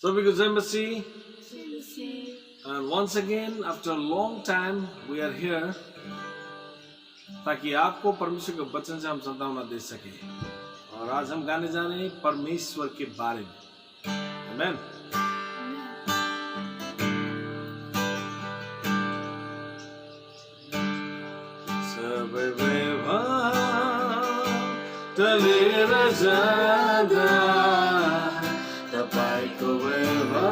सभी को जय मसीह। And once again, after a long time, we are here ताकि आपको परमेश्वर के वचन से हम संतावना दे सके। और आज हम गाने जा रहे हैं परमेश्वर के बारे में। Amen. सब वैभव टलेर जाँदा तपाईको वैभव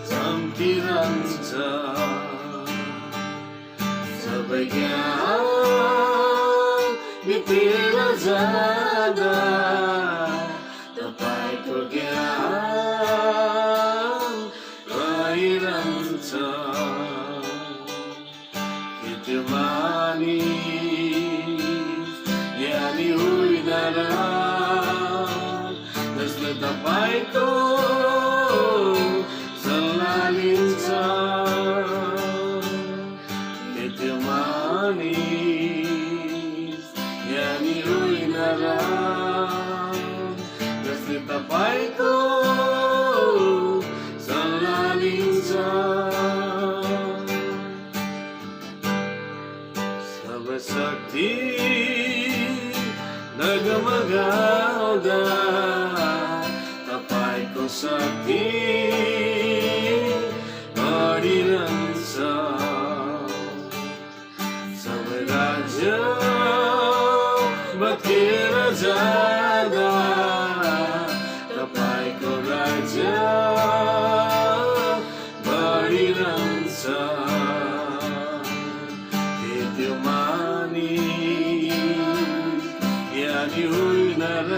चम्किरहन्छ। सबै ज्ञान बितेर जाँदा तपाईको ज्ञान रहिरहन्छ। के त्यो मानिस ज्ञानी होइन र जसले तपाईको सल्लाह लिन्छ। के त्यो मानिस ज्ञानी होइन र जसले तपाईको सल्लाह लिन्छ। सब शक्ति डगमगाउँदा तपाईको शक्ति बढिरहन्छ। सबै राज्य भत्किएर जाँदा तपाईको राज्य बढिरहन्छ। के त्यो मानिस ज्ञानी होइन र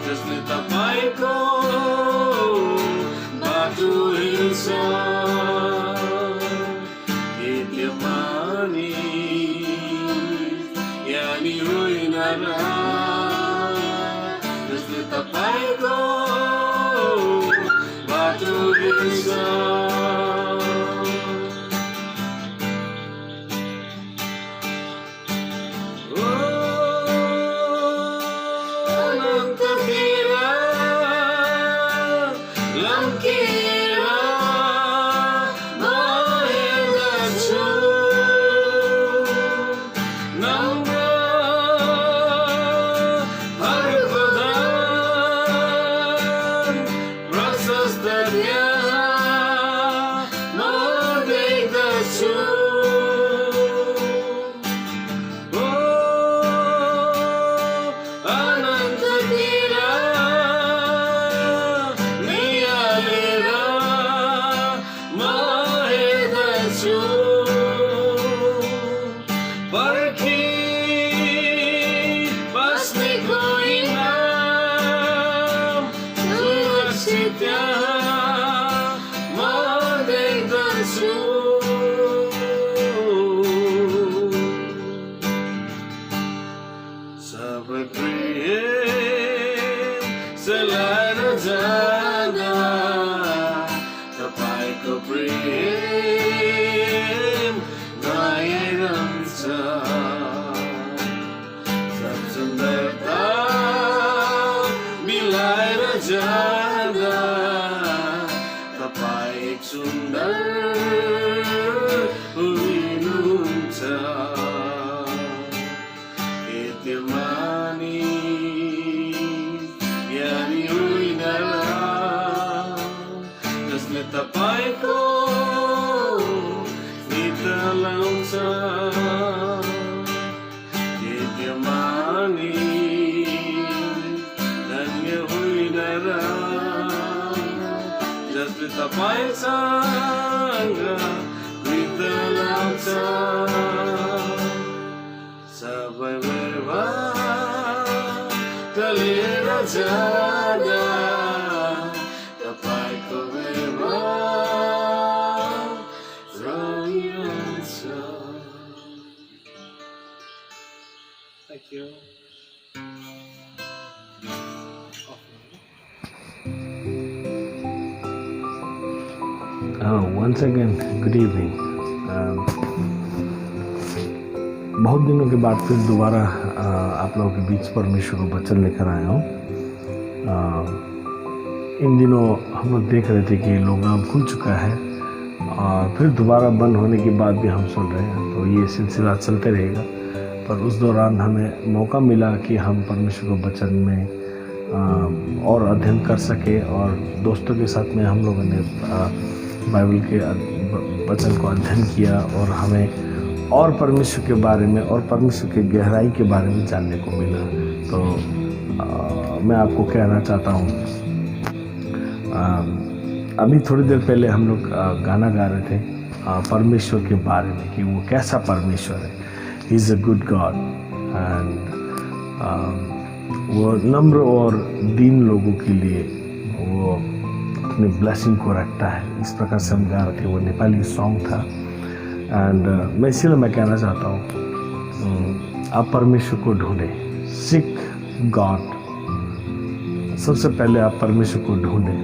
जसले तपाईको बाटो हिँड्छ। के त्यो मानिस ज्ञानी होइन र जसले तपाईको बाटो हिँड्छ। तपाईँको प्रेम गइरहन्छ। सब सुन्दरता मिलाएर जाँदा तपाईँ एक सुन्दर हुनुहुन्छ। के त्यो मानिस ज्ञानी होइन र जसले तपाईको गीत लाउँछ। के त्यो मानिस धन्य होइन र जसले तपाईसँग गीत लाउँछ। सबै वैभव टलेर जाँदा तपाईको Thank you. Once again, good evening. बहुत दिनों के बाद फिर दोबारा आप लोगों के बीच परमेश्वर को वचन लेकर आया हूँ। इन दिनों हम लोग देख रहे थे कि लॉकडाउन खुल चुका है और फिर दोबारा बंद होने के बाद भी हम सुन रहे हैं, तो ये सिलसिला चलते रहेगा। पर उस दौरान हमें मौका मिला कि हम परमेश्वर को वचन में और अध्ययन कर सके, और दोस्तों के साथ में हम लोगों ने बाइबल के वचन को अध्ययन किया और हमें और परमेश्वर के बारे में और परमेश्वर की गहराई के बारे में जानने को मिला। तो मैं आपको कहना चाहता हूँ, अभी थोड़ी देर पहले हम लोग गाना गा रहे थे परमेश्वर के बारे में कि वो कैसा परमेश्वर है। He is a good God and वो नम्र और दीन लोगों के लिए वो अपनी ब्लेसिंग को रखता है। इस प्रकार से हम गा रहे थे, वो नेपाली सॉन्ग था। एंड मैं इसीलिए मैं कहना चाहता हूँ आप परमेश्वर को ढूंढें, सीक गॉड। सबसे पहले आप परमेश्वर को ढूंढें,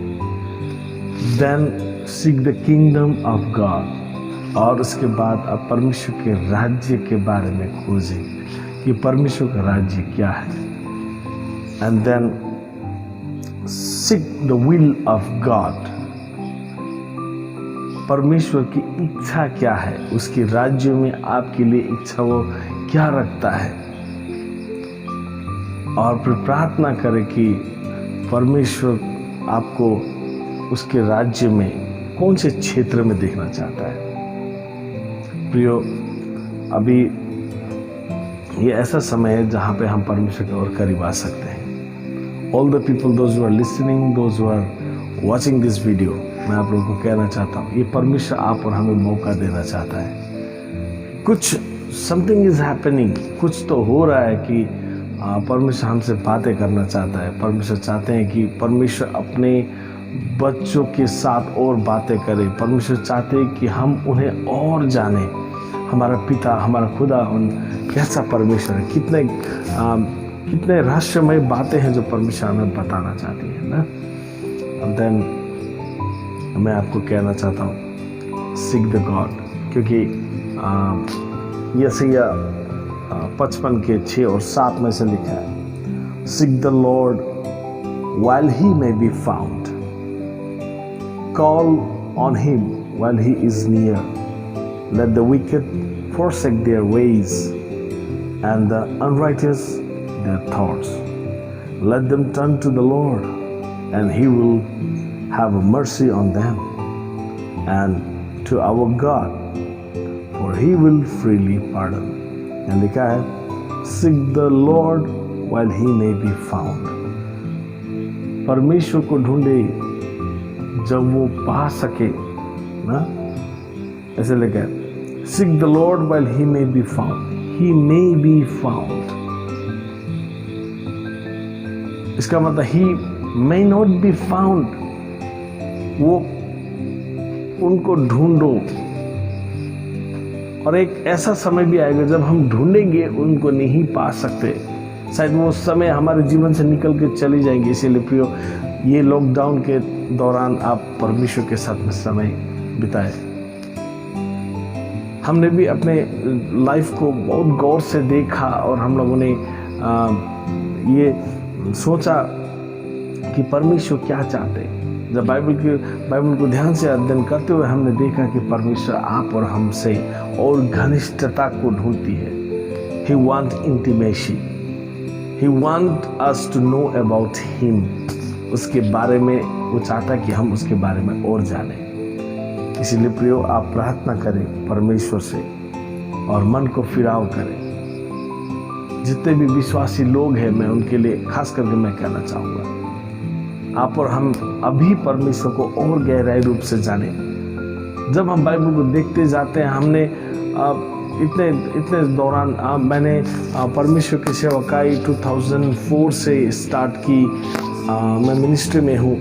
then seek the kingdom of God, और उसके बाद आप परमेश्वर के राज्य के बारे में खोजें कि परमेश्वर का राज्य क्या है। And then seek the will of God, परमेश्वर की इच्छा क्या है, उसके राज्य में आपके लिए इच्छा वो क्या रखता है, और फिर प्रार्थना करें कि परमेश्वर आपको उसके राज्य में कौन से क्षेत्र में देखना चाहता है। प्रियो, अभी ये ऐसा समय है जहाँ पे हम परमेश्वर के और करीब आ सकते हैं। All the people, those who are listening, those who are watching this video, मैं आप लोगों को कहना चाहता हूँ, ये परमेश्वर आप और हमें मौका देना चाहता है। कुछ समथिंग इज हैपनिंग, कुछ तो हो रहा है कि परमेश्वर हमसे बातें करना चाहता है। परमेश्वर चाहते हैं कि परमेश्वर अपने बच्चों के साथ और बातें करें। परमेश्वर चाहते हैं कि हम उन्हें और जानें। हमारा पिता, हमारा खुदा उन कैसा परमेश्वर है, कितने रहस्यमय बातें हैं जो परमेश्वर हमें बताना चाहती है ना। देन मैं आपको कहना चाहता हूँ, सीक द गॉड, क्योंकि यशायाह 55 के 6 और 7 में से लिखा है, seek the Lord while he may be found, call on him while he is near, let the wicked forsake their ways and the unrighteous their thoughts, let them turn to the Lord and he will have mercy on them, and to our God, for he will freely pardon. And लिखा है, seek the Lord while he may be found. परमेश्वर को ढूंढे जब वो पा सके ना, ऐसे लिखा है, seek the Lord while he may be found. He may be found. इसका मतलब he may not be found. वो उनको ढूंढो, और एक ऐसा समय भी आएगा जब हम ढूंढेंगे उनको नहीं पा सकते। शायद वो समय हमारे जीवन से निकल के चली जाएंगे। इसीलिए प्रियो, ये लॉकडाउन के दौरान आप परमेश्वर के साथ में समय बिताए। हमने भी अपने लाइफ को बहुत गौर से देखा और हम लोगों ने ये सोचा कि परमेश्वर क्या चाहते हैं। जब बाइबल को ध्यान से अध्ययन करते हुए हमने देखा कि परमेश्वर आप और हमसे और घनिष्ठता को ढूंढती है। He wants intimacy. He wants us to know about him. उसके बारे में वो चाहता है कि हम उसके बारे में और जानें। इसीलिए प्रियो, आप प्रार्थना करें परमेश्वर से और मन को फिराव करें। जितने भी विश्वासी लोग हैं, मैं उनके लिए खास करके मैं कहना चाहूँगा, आप और हम अभी परमेश्वर को और गहराई रूप से जाने। जब हम बाइबल को देखते जाते हैं, हमने इतने दौरान मैंने परमेश्वर की सेवकाई 2004 से स्टार्ट की। मैं मिनिस्ट्री में हूँ,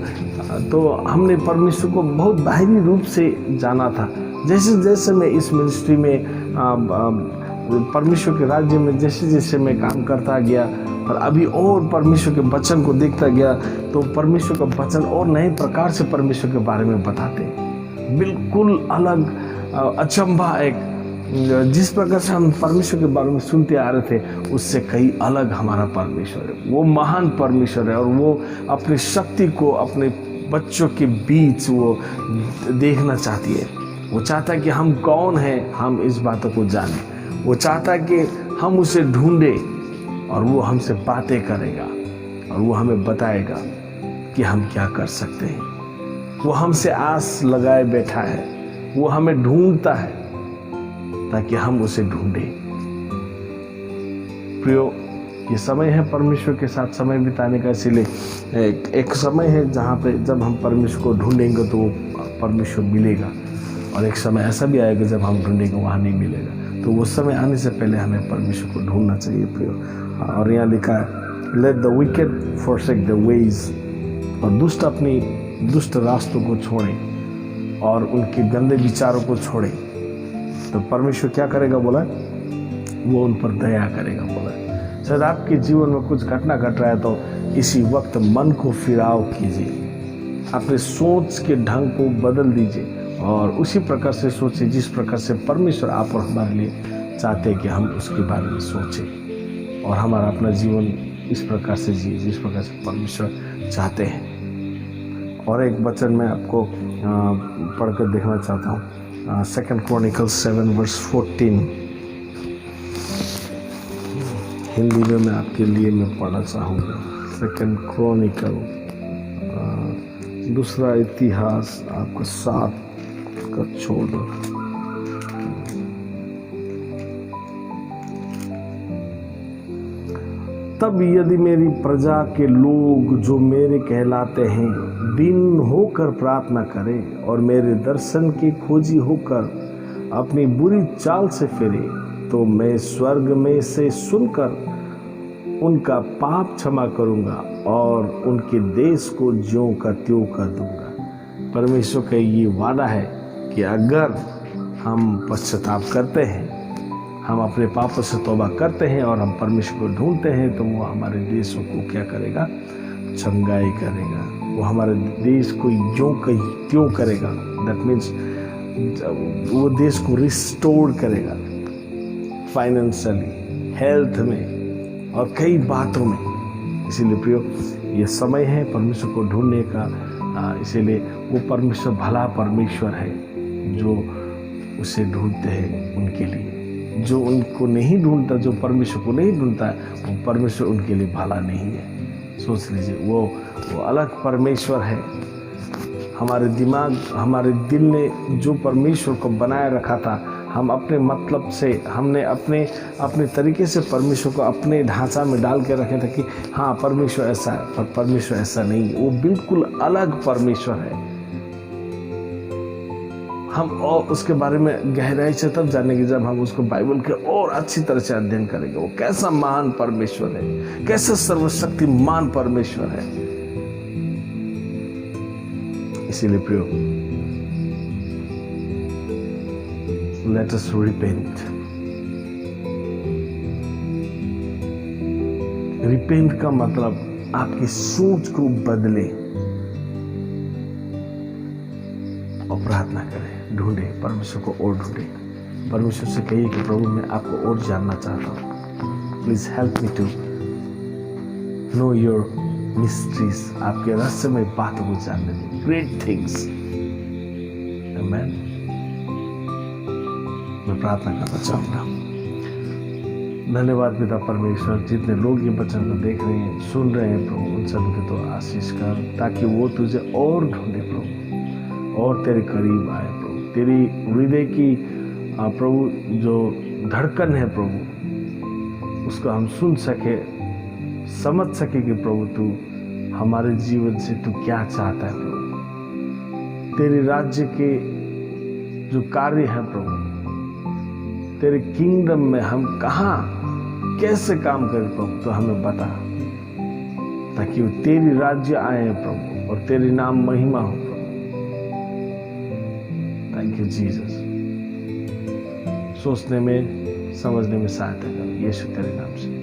तो हमने परमेश्वर को बहुत बाहरी रूप से जाना था। जैसे जैसे मैं इस मिनिस्ट्री में परमेश्वर के राज्य में जैसे जैसे मैं काम करता गया और अभी और परमेश्वर के वचन को देखता गया, तो परमेश्वर का वचन और नए प्रकार से परमेश्वर के बारे में बताते हैं। बिल्कुल अलग अचंभा एक जिस प्रकार से हम परमेश्वर के बारे में सुनते आ रहे थे उससे कई अलग हमारा परमेश्वर है। वो महान परमेश्वर है और वो अपनी शक्ति को अपने बच्चों के बीच वो देखना चाहती है। वो चाहता है कि हम कौन हैं, हम इस बातों को जानें। वो चाहता है कि हम उसे ढूंढें और वो हमसे बातें करेगा और वो हमें बताएगा कि हम क्या कर सकते हैं। वो हमसे आस लगाए बैठा है, वो हमें ढूंढता है ताकि हम उसे ढूंढें। प्रियो, ये समय है परमेश्वर के साथ समय बिताने का, इसीलिए एक समय है जहाँ पे जब हम परमेश्वर को ढूंढेंगे तो वो परमेश्वर मिलेगा, और एक समय ऐसा भी आएगा जब हम ढूंढेंगे वहाँ नहीं मिलेगा। तो वो समय आने से पहले हमें परमेश्वर को ढूंढना चाहिए प्रियो। और यहाँ लिखा है, let the wicked forsake the ways, और दुष्ट अपनी दुष्ट रास्तों को छोड़ें और उनके गंदे विचारों को छोड़ें। तो परमेश्वर क्या करेगा बोला, वो उन पर दया करेगा बोला। शायद आपके जीवन में कुछ घटना घट रहा है तो इसी वक्त मन को फिराव कीजिए, अपने सोच के ढंग को बदल दीजिए और उसी प्रकार से सोचिए जिस प्रकार से परमेश्वर आप और हमारे लिए चाहते हैं कि हम उसके बारे में सोचें और हमारा अपना जीवन इस प्रकार से जिए जिस प्रकार से परमेश्वर चाहते हैं। और एक वचन मैं आपको पढ़कर देखना चाहता हूँ, 2 Chronicles 7:14। हिंदी में मैं आपके लिए मैं पढ़ना चाहूँगा। 2 Chronicle, दूसरा इतिहास आपका 7 का 14। तब यदि मेरी प्रजा के लोग जो मेरे कहलाते हैं दिन होकर प्रार्थना करें और मेरे दर्शन के खोजी होकर अपनी बुरी चाल से फिरे, तो मैं स्वर्ग में से सुनकर उनका पाप क्षमा करूंगा और उनके देश को ज्यों का त्यों कर दूंगा। परमेश्वर का ये वादा है कि अगर हम पश्चाताप करते हैं, हम अपने पापों से तौबा करते हैं और हम परमेश्वर को ढूंढते हैं, तो वो हमारे देशों को क्या करेगा, चंगाई करेगा। वो हमारे देश को यों का त्यों करेगा। दैट मीन्स वो देश को रिस्टोर करेगा, फाइनेंशियली, हेल्थ में और कई बातों में। इसीलिए प्रियो, ये समय है परमेश्वर को ढूंढने का। इसीलिए वो परमेश्वर भला परमेश्वर है जो उसे ढूंढते हैं उनके लिए। जो उनको नहीं ढूंढता, जो परमेश्वर को नहीं ढूंढता है, वो परमेश्वर उनके लिए भला नहीं है। सोच लीजिए, वो अलग परमेश्वर है। हमारे दिमाग, हमारे दिल ने जो परमेश्वर को बनाए रखा था, हम अपने मतलब से, हमने अपने तरीके से परमेश्वर को अपने ढांचा में डाल के रखे थे कि हाँ परमेश्वर ऐसा है, पर परमेश्वर ऐसा नहीं है। वो बिल्कुल अलग परमेश्वर है। हम और उसके बारे में गहराई से तब जानेंगे जब हम उसको बाइबल के और अच्छी तरह से अध्ययन करेंगे। वो कैसा महान परमेश्वर है, कैसा सर्वशक्तिमान परमेश्वर है। इसीलिए प्रियो, लेट अस रिपेंट। रिपेंट का मतलब आपकी सोच को बदले और प्रार्थना करें, ढूंढे परमेश्वर को और ढूंढे। परमेश्वर से कहिए कि प्रभु मैं आपको और जानना चाहता हूँ। Please help me to know your mysteries. आपके रहस्यमय बातों को जानने में, ग्रेट थिंग्स। आमेन। मैं प्रार्थना करना चाहूँगा। धन्यवाद पिता परमेश्वर, जितने लोग ये वचन को देख रहे हैं, सुन रहे हैं प्रभु, उन सबके तो आशीष कर, ताकि वो तुझे और ढूंढे प्रभु और तेरे करीब आए प्रभु। तेरी हृदय की प्रभु जो धड़कन है प्रभु, उसको हम सुन सके, समझ सके कि प्रभु तू हमारे जीवन से तू क्या चाहता है प्रभु। तेरे राज्य के जो कार्य है प्रभु, तेरे किंगडम में हम कहाँ कैसे काम करें प्रभु, तो हमें बता, ताकि वो तेरी राज्य आए प्रभु और तेरे नाम महिमा हो प्रभु। Thank you Jesus. सोचने में, समझने में सहायता कर, यीशु तेरे नाम से।